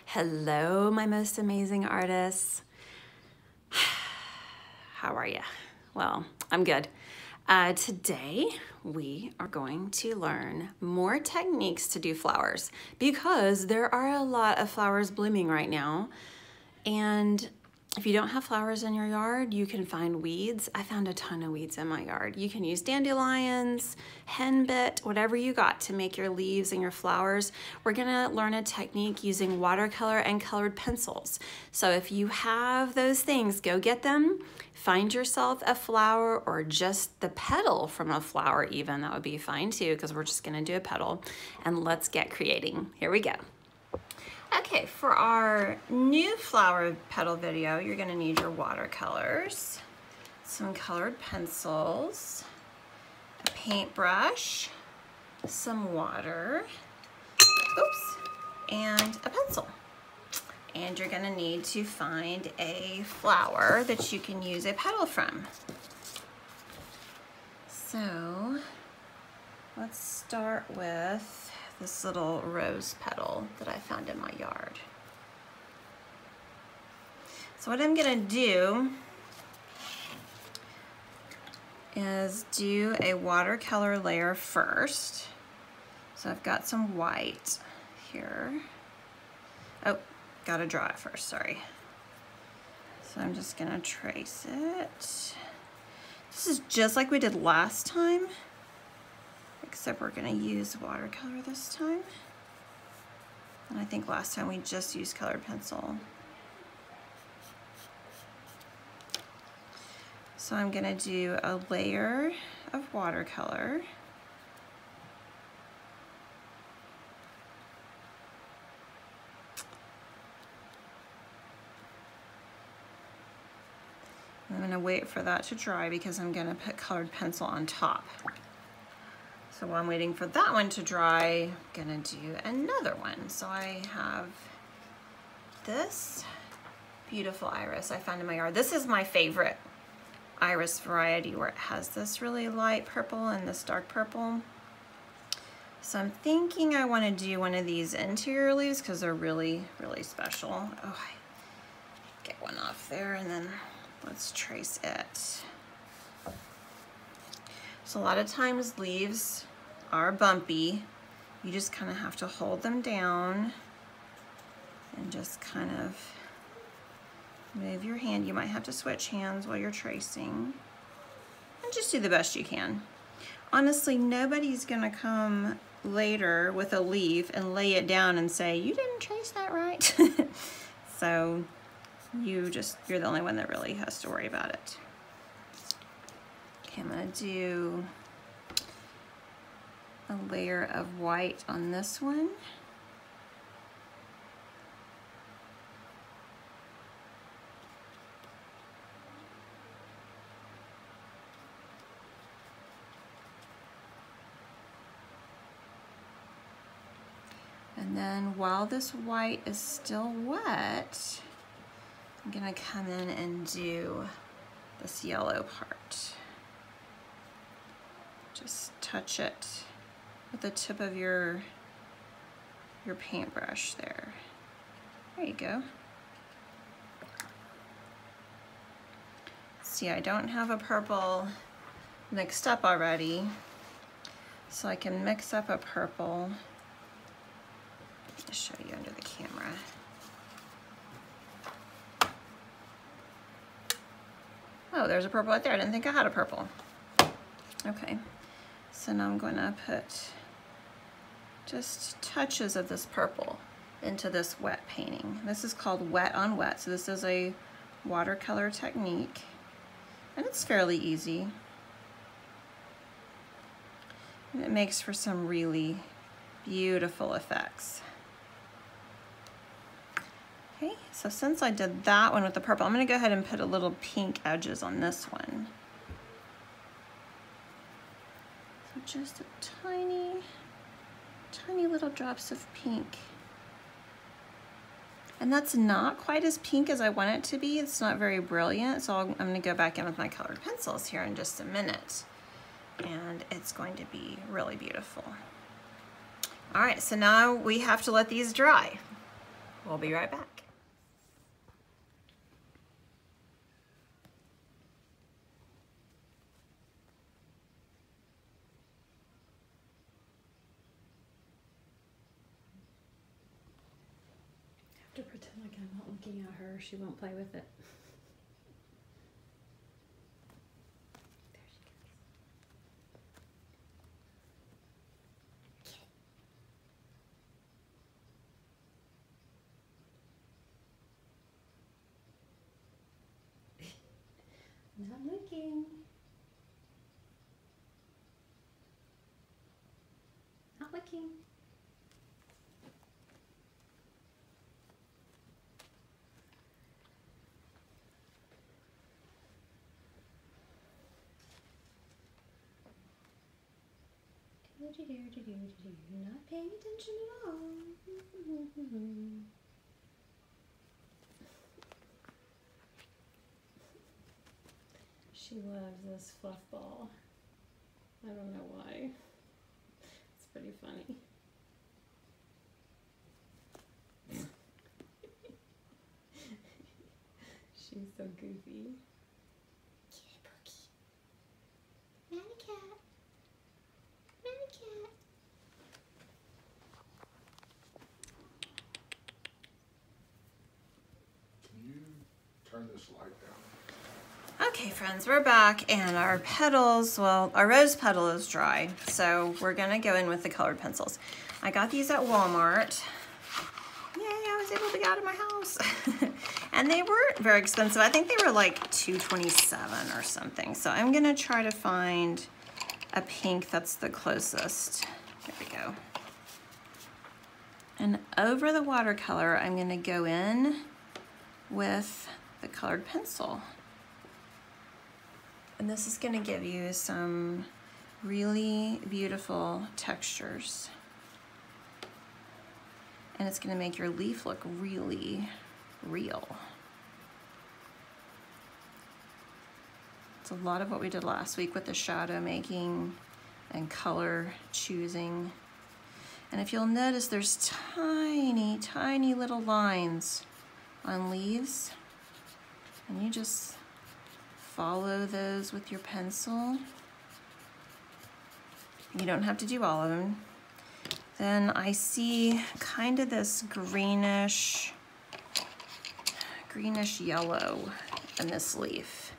Hello, my most amazing artists. How are you? Well, I'm good. Today, we are going to learn more techniques to do flowers because there are a lot of flowers blooming right now. And if you don't have flowers in your yard, you can find weeds. I found a ton of weeds in my yard. You can use dandelions, henbit, whatever you got to make your leaves and your flowers. We're gonna learn a technique using watercolor and colored pencils. So if you have those things, go get them. Find yourself a flower or just the petal from a flower even. That would be fine too, because we're just gonna do a petal. And let's get creating. Here we go. Okay, for our new flower petal video, you're gonna need your watercolors, some colored pencils, a paintbrush, some water, oops, and a pencil. And you're gonna need to find a flower that you can use a petal from. So, let's start with this little rose petal that I found in my yard. So what I'm gonna do is do a watercolor layer first. So I've got some white here. Oh, gotta draw it first, sorry. So I'm just gonna trace it. This is just like we did last time, except we're gonna use watercolor this time. And I think last time we just used colored pencil. So I'm gonna do a layer of watercolor. I'm gonna wait for that to dry because I'm gonna put colored pencil on top. So while I'm waiting for that one to dry, I'm gonna do another one. So I have this beautiful iris I found in my yard. This is my favorite iris variety where it has this really light purple and this dark purple. So I'm thinking I wanna do one of these interior leaves because they're really, really special. Oh, I get one off there and then let's trace it. So a lot of times leaves are bumpy. You just kind of have to hold them down and just kind of move your hand. You might have to switch hands while you're tracing. And just do the best you can. Honestly, nobody's gonna come later with a leaf and lay it down and say, you didn't trace that right. So you're the only one that really has to worry about it. Okay, I'm gonna do a layer of white on this one. And then while this white is still wet, I'm gonna come in and do this yellow part. Just touch it with the tip of your paintbrush there. There you go. See, I don't have a purple mixed up already, so I can mix up a purple. I'll show you under the camera. Oh, there's a purple right there. I didn't think I had a purple. Okay, so now I'm going to put just touches of this purple into this wet painting. This is called wet on wet, so this is a watercolor technique, and it's fairly easy. And it makes for some really beautiful effects. Okay, so since I did that one with the purple, I'm gonna go ahead and put a little pink edges on this one. So just a tiny, tiny little drops of pink. And that's not quite as pink as I want it to be. It's not very brilliant, so I'm gonna go back in with my colored pencils here in just a minute. And it's going to be really beautiful. All right, so now we have to let these dry. We'll be right back. I have to pretend like I'm not looking at her. She won't play with it. Not looking. Not looking. Not paying attention at all. She loves this fluff ball. I don't know why. It's pretty funny. She's so goofy. Kitty Pookie. Manny cat. Manny cat. Can you turn this light down? Okay friends, we're back and our petals, well, our rose petal is dry, so we're gonna go in with the colored pencils. I got these at Walmart. Yay, I was able to get out of my house. And they weren't very expensive. I think they were like $2.27 or something. So I'm gonna try to find a pink that's the closest. Here we go. And over the watercolor, I'm gonna go in with the colored pencil. And this is gonna give you some really beautiful textures. And it's gonna make your leaf look really real. It's a lot of what we did last week with the shadow making and color choosing. And if you'll notice, there's tiny, tiny little lines on leaves. And you just follow those with your pencil. You don't have to do all of them. Then I see kind of this greenish yellow in this leaf.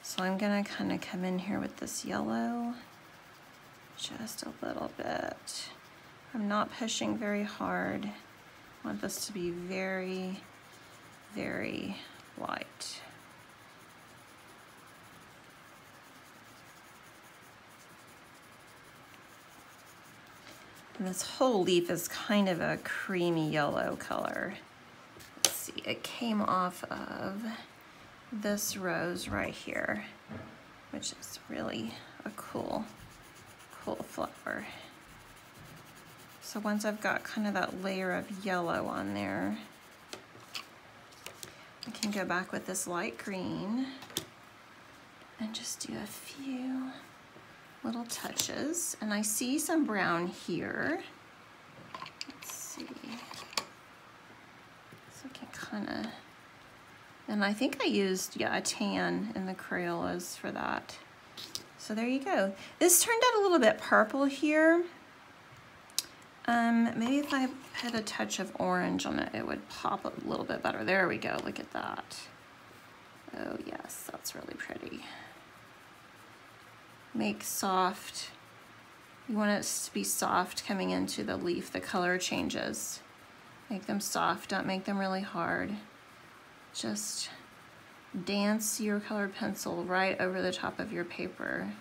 So I'm gonna kind of come in here with this yellow, just a little bit. I'm not pushing very hard. I want this to be very, very light. And this whole leaf is kind of a creamy yellow color. Let's see, it came off of this rose right here, which is really a cool flower. So once I've got kind of that layer of yellow on there, I can go back with this light green and just do a few little touches. And I see some brown here. Let's see. So I can kind of, and I think I used, yeah, a tan in the Crayolas for that. So there you go. This turned out a little bit purple here. Maybe if I put a touch of orange on it, it would pop a little bit better. There we go, look at that. Oh yes, that's really pretty. Make soft, you want it to be soft coming into the leaf, the color changes. Make them soft, don't make them really hard. Just dance your colored pencil right over the top of your paper.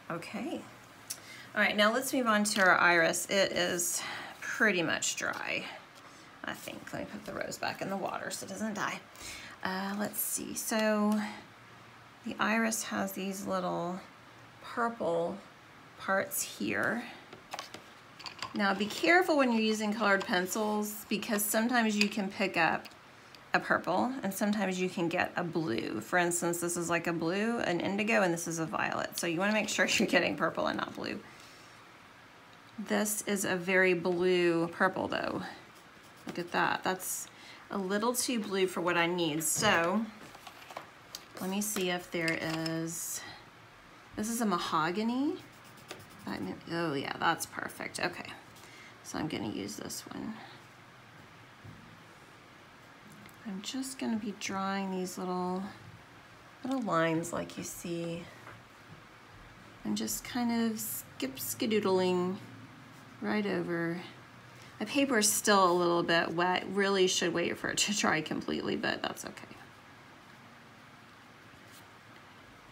Okay. All right, now let's move on to our iris. It is pretty much dry, I think. Let me put the rose back in the water so it doesn't die. Let's see, so the iris has these little purple parts here. Now be careful when you're using colored pencils because sometimes you can pick up a purple and sometimes you can get a blue. For instance, this is like a blue, an indigo, and this is a violet. So you want to make sure you're getting purple and not blue. This is a very blue purple though. Look at that. That's a little too blue for what I need. So let me see if there is, this is a mahogany. Oh yeah, that's perfect. Okay, so I'm gonna use this one. I'm just gonna be drawing these little lines like you see. I'm just kind of skedoodling right over. My paper is still a little bit wet. Really should wait for it to dry completely, but that's okay.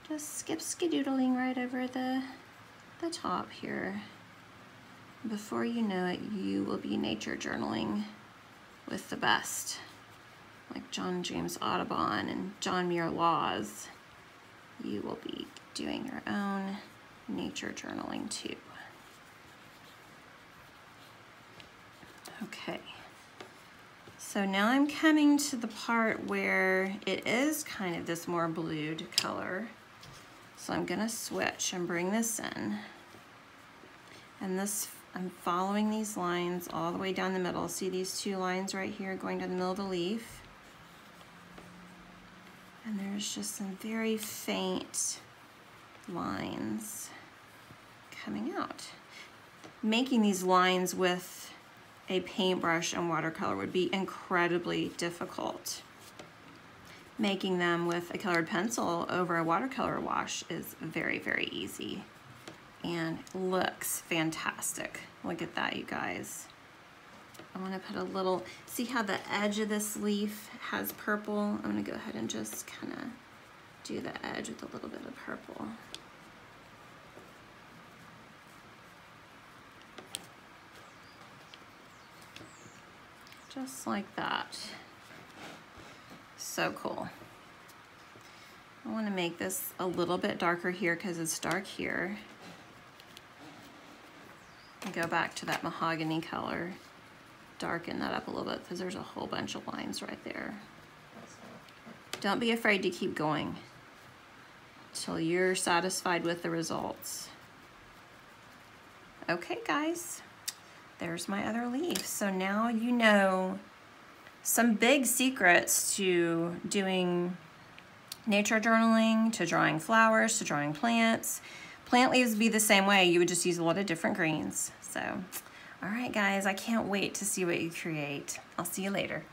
Just skedoodling right over the top here. Before you know it, you will be nature journaling with the best. Like John James Audubon and John Muir Laws. You will be doing your own nature journaling too. Okay, so now I'm coming to the part where it is kind of this more blued color. So I'm gonna switch and bring this in. And this, I'm following these lines all the way down the middle. See these two lines right here going down the middle of the leaf? And there's just some very faint lines coming out. Making these lines with a paintbrush and watercolor would be incredibly difficult. Making them with a colored pencil over a watercolor wash is very, very easy and looks fantastic. Look at that, you guys. I want to put a little, see how the edge of this leaf has purple? I'm going to go ahead and just kind of do the edge with a little bit of purple. Just like that. So cool. I want to make this a little bit darker here because it's dark here. And go back to that mahogany color. Darken that up a little bit because there's a whole bunch of lines right there. Don't be afraid to keep going till you're satisfied with the results. Okay, guys, there's my other leaf. So now you know some big secrets to doing nature journaling, to drawing flowers, to drawing plants. Plant leaves would be the same way. You would just use a lot of different greens. So, all right, guys, I can't wait to see what you create. I'll see you later.